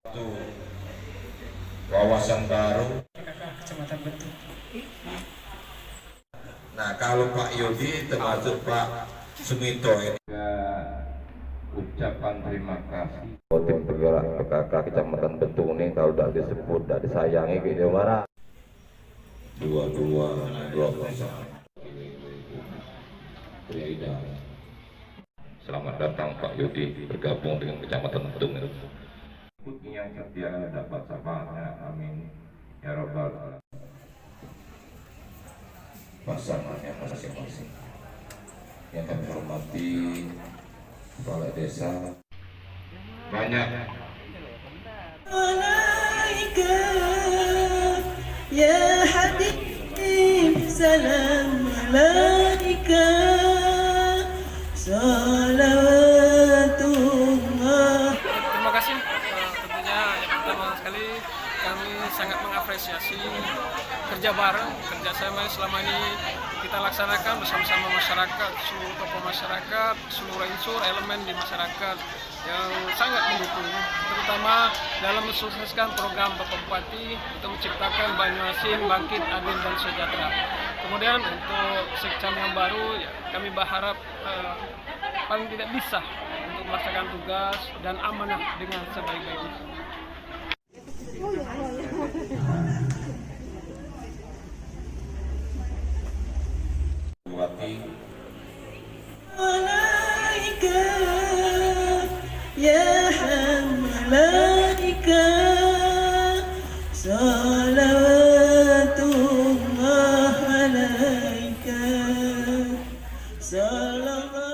Itu wawasan baru. Kecamatan Bentuk. Nah, kalau Pak Yudi termasuk Pak Sumito ini ucapan terima kasih. Tim penggerak PKK Kecamatan Bentuk ini kalau tidak disebut, tidak disayangi gitu marah. 2220. Selamat datang Pak Yudi bergabung dengan Kecamatan Bentuk. Yang setia dapat syafaatnya, amin ya robbal alamin. Pasangannya masing-masing yang kami hormati kepala desa banyak. Ya Habib salam alaika salawatullah. Terima kasih. Tentunya yang pertama sekali kami sangat mengapresiasi kerja bareng, kerjasama yang selama ini kita laksanakan bersama-sama masyarakat, seluruh tokoh masyarakat, seluruh unsur elemen di masyarakat yang sangat mendukung, terutama dalam mensukseskan program Bapak Bupati untuk menciptakan Banyuasin bangkit, adil dan sejahtera. Kemudian untuk Sekcam yang baru, ya, kami berharap paling tidak bisa untuk melaksanakan tugas dan amanah dengan sebaik-baiknya. Bupati Alaika ya malaika salawatullah alaika salawatullah.